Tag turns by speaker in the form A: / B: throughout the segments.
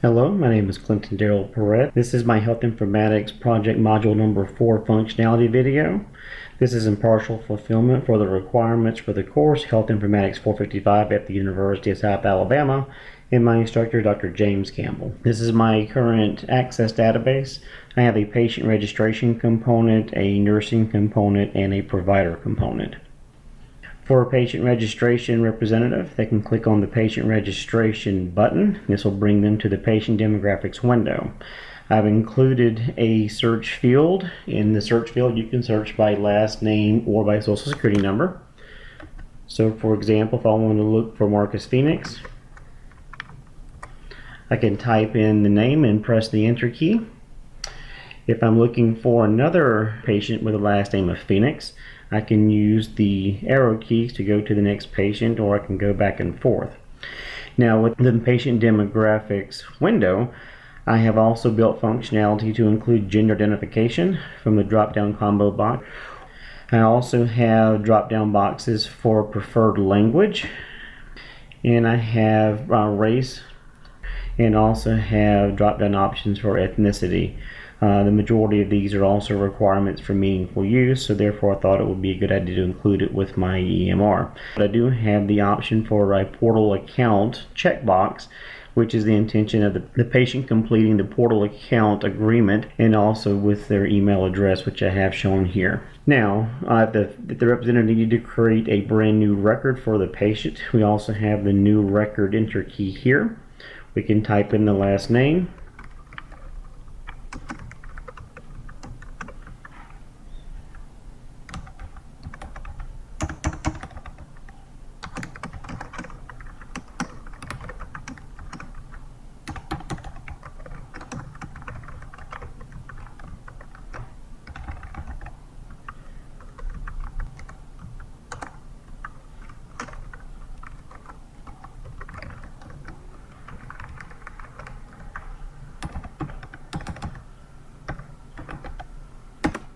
A: Hello, my name is Clinton Darrell Parrett. This is my Health Informatics Project Module number 4 functionality video. This is in partial fulfillment for the requirements for the course Health Informatics 455 at the University of South Alabama and my instructor, Dr. James Campbell. This is my current access database. I have a patient registration component, a nursing component, and a provider component. For a patient registration representative, they can click on the patient registration button. This will bring them to the patient demographics window. I've included a search field. In the search field, you can search by last name or by social security number. So for example, if I want to look for Marcus Phoenix, I can type in the name and press the enter key. If I'm looking for another patient with the last name of Phoenix, I can use the arrow keys to go to the next patient, or I can go back and forth. Now with the patient demographics window, I have also built functionality to include gender identification from the drop-down combo box. I also have drop-down boxes for preferred language, and I have race, and also have drop-down options for ethnicity. The majority of these are also requirements for meaningful use, so therefore I thought it would be a good idea to include it with my EMR. But I do have the option for a portal account checkbox, which is the intention of the patient completing the portal account agreement and also with their email address, which I have shown here. Now, if the representative needed to create a brand new record for the patient, we also have the new record enter key here. We can type in the last name,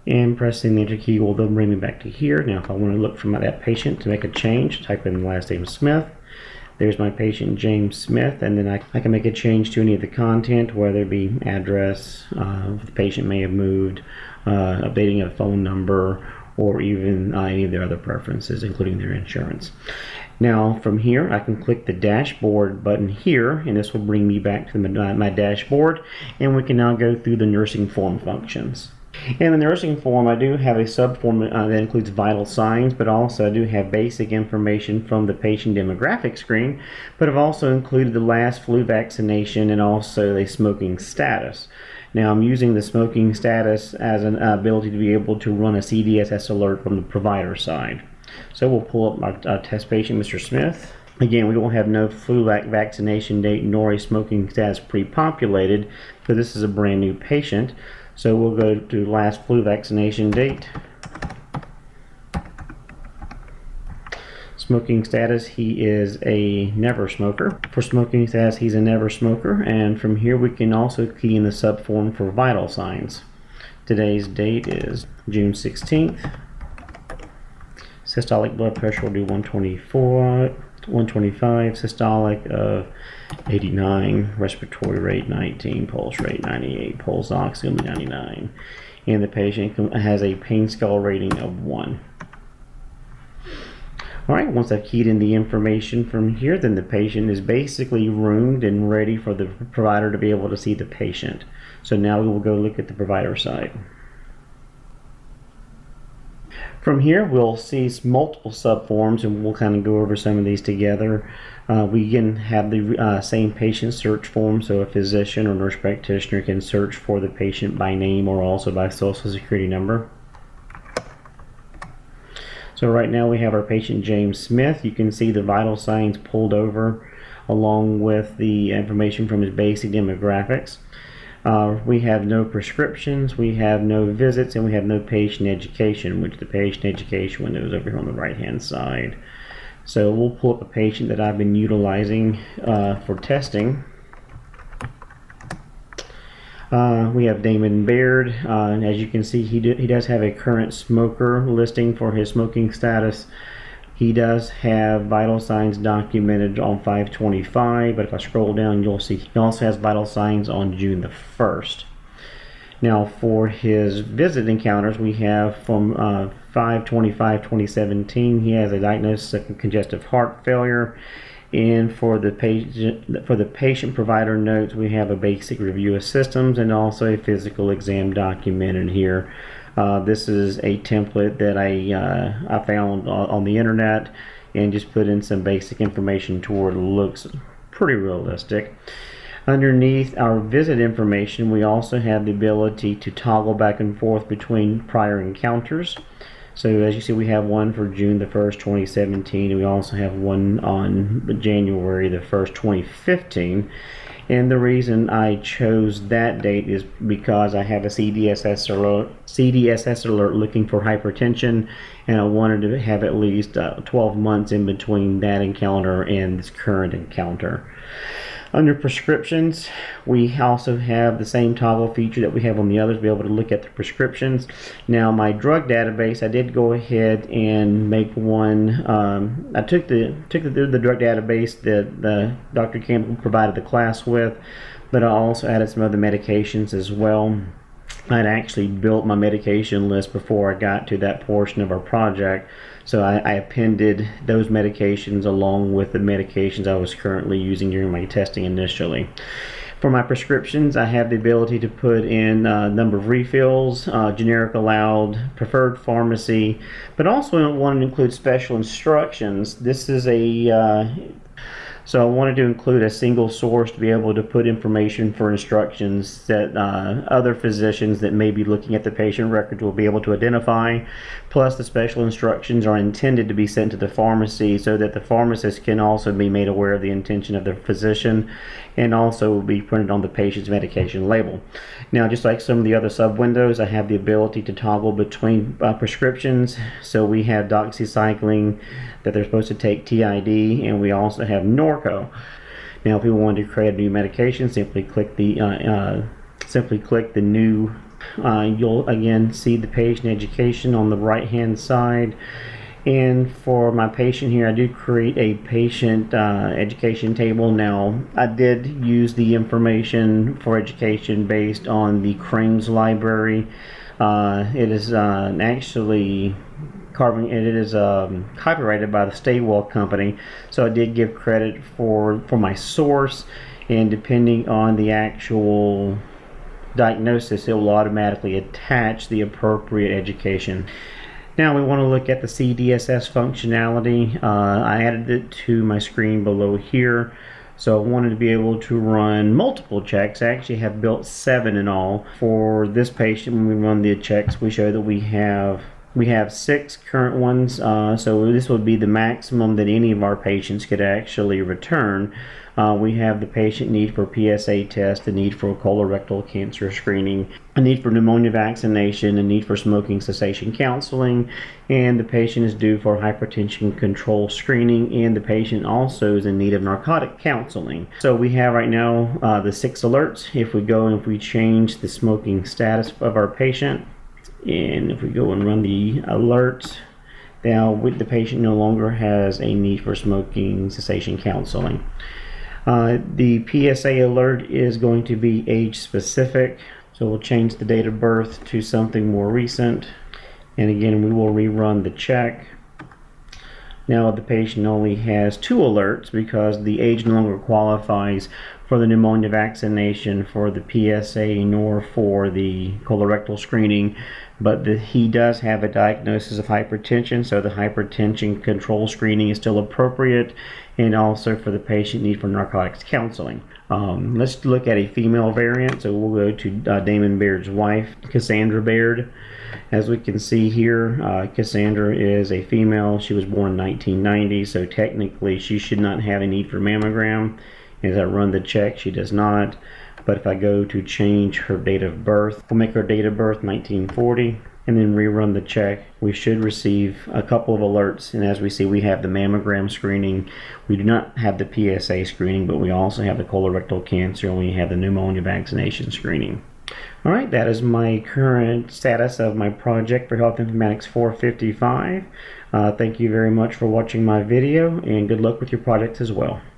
A: and pressing the enter key will then bring me back to here. Now if I want to look for that patient to make a change, type in the last name Smith. There's my patient James Smith, and then I can make a change to any of the content, whether it be address, the patient may have moved, updating a phone number, or even any of their other preferences, including their insurance. Now from here, I can click the dashboard button here, and this will bring me back to my dashboard, and we can now go through the nursing form functions. In the nursing form, I do have a subform that includes vital signs, but also I do have basic information from the patient demographic screen, but I've also included the last flu vaccination and also a smoking status. Now I'm using the smoking status as an ability to be able to run a CDSS alert from the provider side. So we'll pull up our test patient, Mr. Smith. Again, we will have no flu vaccination date nor a smoking status pre-populated, so this is a brand new patient. So we'll go to last flu vaccination date. Smoking status, he is a never smoker. For smoking status, he's a never smoker. And from here we can also key in the subform for vital signs. Today's date is June 16th. Systolic blood pressure will do 125, systolic of 89, respiratory rate 19, pulse rate 98, pulse ox going to be 99, and the patient has a pain scale rating of 1. Alright, once I've keyed in the information from here, then the patient is basically roomed and ready for the provider to be able to see the patient. So now we will go look at the provider side. From here, we'll see multiple subforms, and we'll kind of go over some of these together. We can have the same patient search form, so a physician or nurse practitioner can search for the patient by name or also by social security number. So right now we have our patient James Smith. You can see the vital signs pulled over along with the information from his basic demographics. We have no prescriptions, we have no visits, and we have no patient education, which the patient education window is over here on the right hand side. So we'll pull up a patient that I've been utilizing for testing. We have Damon Baird, and as you can see he does have a current smoker listing for his smoking status He does have vital signs documented on 5/25, but if I scroll down, you'll see he also has vital signs on June the 1st. Now, for his visit encounters, we have from 5/25/2017, he has a diagnosis of congestive heart failure. And for the patient provider notes, we have a basic review of systems and also a physical exam documented here. This is a template that I found on the internet and just put in some basic information to where it looks pretty realistic. Underneath our visit information, we also have the ability to toggle back and forth between prior encounters. So as you see, we have one for June the 1st, 2017, and we also have one on January the 1st, 2015. And the reason I chose that date is because I have a CDSS alert looking for hypertension, and I wanted to have at least 12 months in between that encounter and this current encounter. Under prescriptions, we also have the same toggle feature that we have on the others, be able to look at the prescriptions. Now, my drug database, I did go ahead and make one. I took the drug database that Dr. Campbell provided the class with, but I also added some other medications as well. I'd actually built my medication list before I got to that portion of our project, so I appended those medications along with the medications I was currently using during my testing initially. For my prescriptions, I have the ability to put in number of refills, generic allowed, preferred pharmacy, but also want to include special instructions. This is so I wanted to include a single source to be able to put information for instructions that other physicians that may be looking at the patient records will be able to identify. Plus, the special instructions are intended to be sent to the pharmacy so that the pharmacist can also be made aware of the intention of the physician, and also will be printed on the patient's medication label. Now, just like some of the other sub-windows, I have the ability to toggle between prescriptions. So we have doxycycline that they're supposed to take TID, and we also have Norco. Now, if we wanted to create a new medication, simply click the new. You'll again see the patient education on the right-hand side. And for my patient here, I did create a patient education table. Now, I did use the information for education based on the Crames library. It is actually copyrighted by the Stawell Company, so I did give credit for my source, and depending on the actual diagnosis, it will automatically attach the appropriate education. Now we want to look at the CDSS functionality. I added it to my screen below here. So I wanted to be able to run multiple checks. I actually have built 7 in all. For this patient, when we run the checks, we show that we have 6 current ones. So this would be the maximum that any of our patients could actually return. We have the patient need for PSA test, the need for colorectal cancer screening, a need for pneumonia vaccination, a need for smoking cessation counseling, and the patient is due for hypertension control screening, and the patient also is in need of narcotic counseling. So we have right now the 6 alerts. If we go and if we change the smoking status of our patient, and if we go and run the alert, now the patient no longer has a need for smoking cessation counseling. The PSA alert is going to be age specific, so we'll change the date of birth to something more recent, and again we will rerun the check. Now the patient only has 2 alerts because the age no longer qualifies for the pneumonia vaccination, for the PSA, nor for the colorectal screening, but he does have a diagnosis of hypertension, so the hypertension control screening is still appropriate, and also for the patient need for narcotics counseling. Let's look at a female variant. So we'll go to Damon Baird's wife, Cassandra Baird. As we can see here, Cassandra is a female. She was born in 1990, so technically she should not have a need for mammogram. As I run the check, she does not. But if I go to change her date of birth, we'll make her date of birth 1940, and then rerun the check, we should receive a couple of alerts. And as we see, we have the mammogram screening. We do not have the PSA screening, but we also have the colorectal cancer, and we have the pneumonia vaccination screening. All right, that is my current status of my project for Health Informatics 455. Thank you very much for watching my video, and good luck with your projects as well.